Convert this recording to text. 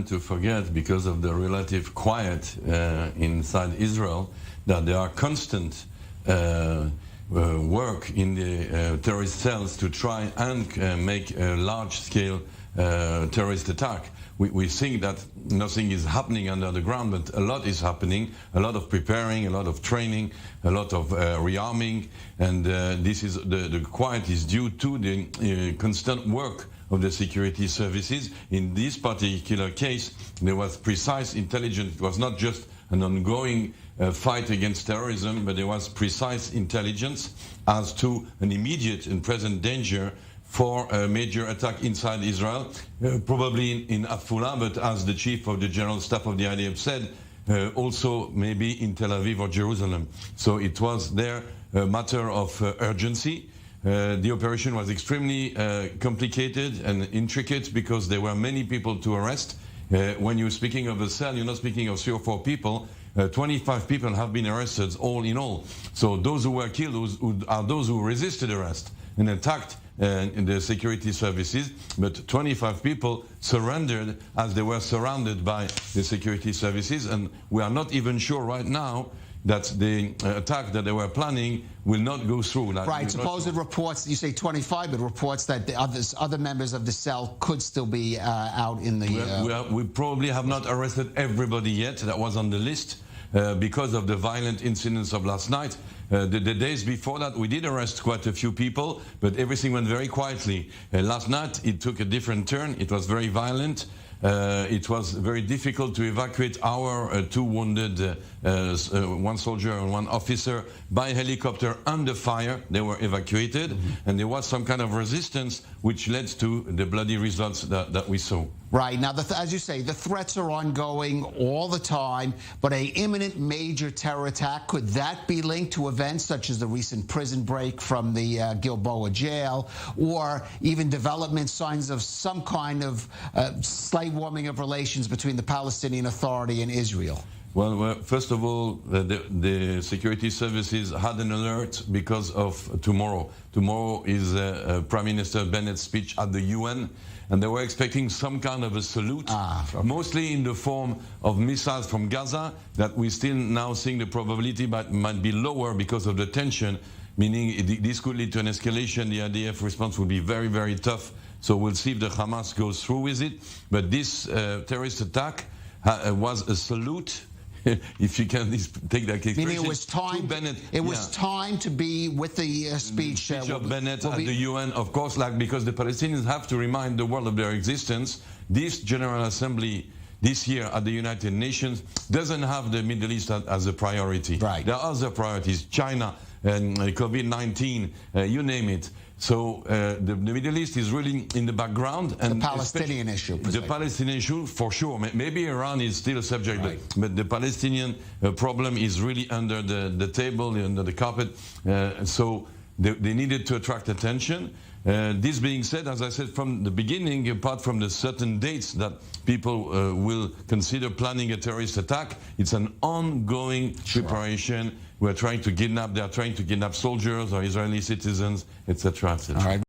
to forget, because of the relative quiet inside Israel, that there are constant work in the terrorist cells to try and make a large-scale terrorist attack. We think that nothing is happening under the ground, but a lot is happening, a lot of preparing, a lot of training, a lot of rearming, and this is the quiet is due to the constant work of the security services. In this particular case, there was precise intelligence. It was not just an ongoing fight against terrorism, but there was precise intelligence as to an immediate and present danger for a major attack inside Israel, probably in Afula, but as the chief of the general staff of the IDF said, also maybe in Tel Aviv or Jerusalem. So it was there a matter of urgency. The operation was extremely complicated and intricate because there were many people to arrest. When you're speaking of a cell, you're not speaking of 3 or 4 people. 25 people have been arrested, all in all. So those who were killed are those who resisted arrest and attacked in the security services, but 25 people surrendered as they were surrounded by the security services, and we are not even sure right now that the attack that they were planning will not go through. Right, supposed reports, you say 25, but reports that the other members of the cell could still be out in the... We probably have not arrested everybody yet that was on the list because of the violent incidents of last night. The days before that, we did arrest quite a few people, but everything went very quietly. Last night, it took a different turn. It was very violent. It was very difficult to evacuate our 2 wounded, 1 soldier and 1 officer, by helicopter under fire. They were evacuated, and there was some kind of resistance which led to the bloody results that we saw. Right. Now, as you say, the threats are ongoing all the time, but an imminent major terror attack, could that be linked to events such as the recent prison break from the Gilboa jail, or even development signs of some kind of slight warming of relations between the Palestinian Authority and Israel? Well, first of all, the security services had an alert because of tomorrow. Tomorrow is Prime Minister Bennett's speech at the UN, and they were expecting some kind of a salute, mostly in the form of missiles from Gaza, that we still now think the probability might be lower because of the tension, meaning this could lead to an escalation. The IDF response will be very, very tough. So we'll see if the Hamas goes through with it. But this terrorist attack was a salute, if you can take that expression. Meaning it was time. Bennett, it was time to be with the speech of Bennett at the UN, of course, because the Palestinians have to remind the world of their existence. This General Assembly this year at the United Nations doesn't have the Middle East as a priority. Right. There are other priorities: China and COVID-19, you name it. So the Middle East is really in the background, and the Palestinian issue. The Palestinian issue, for sure. Maybe Iran is still a subject, right, but the Palestinian problem is really under the table, under the carpet. So they needed to attract attention. This being said, as I said from the beginning, apart from the certain dates that people will consider planning a terrorist attack, it's an ongoing preparation. We're trying to kidnap, they are trying to kidnap soldiers or Israeli citizens, etc. etc. All right.